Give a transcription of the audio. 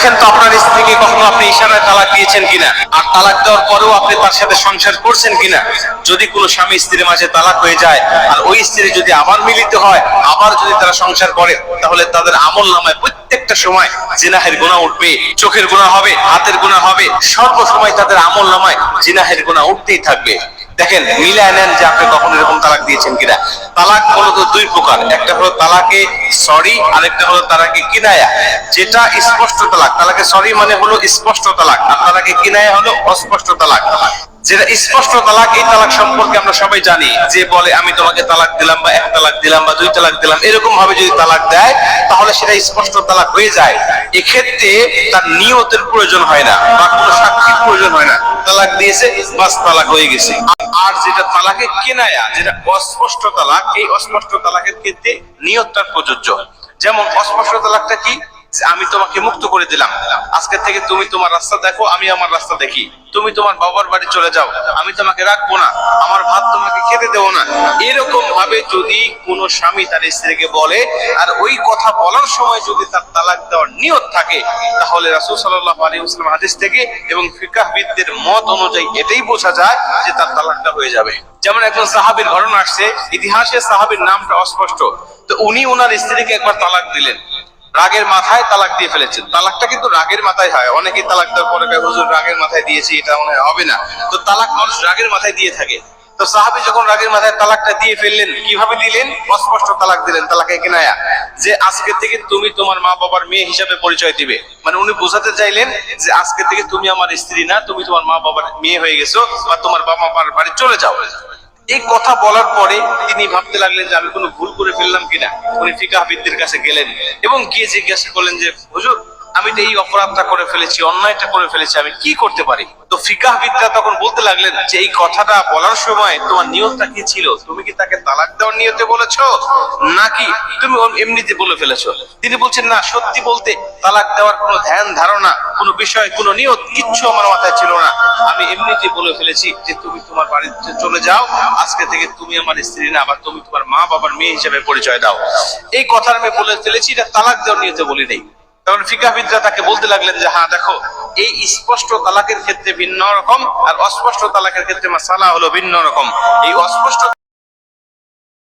দেখেন তো আপনার স্ত্রীকে কখনো আপনি ইশারায় তালাক দিয়েছেন কিনা, আর তালাক দেওয়ার পরেও আপনি তার সাথে সংসার করছেন কিনা। যদি কোনো স্বামী স্ত্রীর মাঝে তালাক হয়ে যায় আর ওই স্ত্রী যদি আবার মিলিত হয়, আবার যদি তারা সংসার করে, তাহলে তাদের আমল নামায় প্রত্যেকটা সময় জিনাহের গুনাহ উঠবে, চোখের গুনাহ হবে, হাতের গুনাহ হবে, সর্বসময় তাদের আমল নামায় জিনাহের গুনাহ উঠতেই থাকবে। দেখেন, মিলায় নেন যে আপনি কখন এরকম তালাক দিয়েছেন কিনা। তালাক মূলত দুই প্রকার, একটা হলো তালাকে সরি, আরেকটা হলো তালাকে কিনায়া। যেটা স্পষ্ট তালাক, তালাকে সরি মানে হলো স্পষ্ট তালাক, আর তালাকে কিনায়া হলো অস্পষ্ট তালাক। যেটা স্পষ্ট তালাক, এই তালাক সম্পর্কে আমরা সবাই জানি, যে বলে আমি তোমাকে তালাক দিলাম বা এক তালাক দিলাম বা দুই তালাক দিলাম, এরকম ভাবে যদি তালাক দেয় তাহলে সেটা স্পষ্ট তালাক হয়ে যায়। এক্ষেত্রে তার নিয়তের প্রয়োজন হয় না বা কোনো সাক্ষীর প্রয়োজন হয় না, তালাক দিয়েছে বাস তালাক হয়ে গেছে। আর যেটা তালাকে কিনায়া, যেটা অস্পষ্ট তালাক, এই অস্পষ্ট তালাকের ক্ষেত্রে নিয়তটা প্রযোজ্য। যেমন অস্পষ্ট তালাকটা কি, আমি তোমাকে মুক্ত করে দিলাম, আজকে থেকে তুমি তোমার রাস্তা দেখো, আমি আমার রাস্তা দেখি, তুমি তোমার বাবার বাড়ি চলে যাও, আমি তোমাকে রাখবো না, আমার ভাত তোমাকে খেতে দেবো না। এরকম ভাবে যদি কোনো স্বামী তার স্ত্রীকে বলে, আর ওই কথা বলার সময় যদি তার তালাক দেওয়ার নিয়ত থাকে, তাহলে রাসূল সাল্লাল্লাহু আলাইহি ওয়াসাল্লাম হাদিস থেকে এবং ফিকহবিদদের মত অনুযায়ী এটাই বোঝা যায় যে তার তালাকটা হয়ে যাবে। যেমন একজন সাহাবীর ঘটনা আসছে, ইতিহাসে সাহাবীর নামটা অস্পষ্ট, তো উনি ওনার স্ত্রীকে একবার তালাক দিলেন, রাগের মাথায় তালাক দিয়ে ফেলেছেন। তালাকটা কিন্তু রাগের মাথায় হয়, অনেকেই তালাক দেওয়ার পরে হুজুর রাগের মাথায় দিয়েছি, এটা মনে হবে না। তো তালাক মানুষ রাগের মাথায় দিয়ে থাকে। তো সাহাবী যখন রাগের মাথায় তালাকটা দিয়ে ফেললেন, কিভাবে দিলেন? অস্পষ্ট তালাক দিলেন, তালাকে কিনায়া, যে আজকে থেকে তুমি তোমার মা বাবার মেয়ে হিসাবে পরিচয় দিবে। মানে উনি বোঝাতে চাইলেন যে আজকে থেকে তুমি আমার স্ত্রী না, তুমি তোমার মা বাবার মেয়ে হয়ে গেছো, বা তোমার বাবা মার বাড়ি চলে যাও। এই কথা বলার পরে তিনি ভাবতে লাগলেন যে আমি কোনো ভুল করে ফেললাম কিনা। উনি ফিকহবিদদের কাছে গেলেন এবং গিয়ে জিজ্ঞাসা করলেন যে হুজুর, আমি তো এই অপরাধটা করে ফেলেছি, অন্যায়টা করে ফেলেছি, আমি কি করতে পারি? তো ফিকহবিদরা তখন বলতে লাগলেন যে এই কথাটা বলার সময় তোমার নিয়তটা কি ছিল? তুমি কি তাকে তালাক দেওয়ার নিয়তে বলেছো, নাকি তুমি এমনিতে বলে ফেলেছো? তিনি বলছেন না, সত্যি বলতে তালাক দেওয়ার কোনো ধ্যান ধারণা, কোনো বিষয়, কোনো নিয়ত কিচ্ছু আমার মাথায় ছিল না, আমি এমনিতে বলে ফেলেছি যে তুমি তোমার বাড়িতে চলে যাও, আজকে থেকে তুমি আমার স্ত্রী না, আবার তুমি তোমার মা বাবার মেয়ে হিসেবে পরিচয় দাও। এই কথাটা আমি বলে ফেলেছি, এটা তালাক দেওয়ার নিয়তে বলি নেই। তখন ফিকহবিদরা তাকে বলতে লাগলেন যে হ্যাঁ দেখো, এই স্পষ্ট তালাকের ক্ষেত্রে ভিন্ন রকম, আর অস্পষ্ট তালাকের ক্ষেত্রে মাসালা হলো ভিন্ন রকম। এই অস্পষ্ট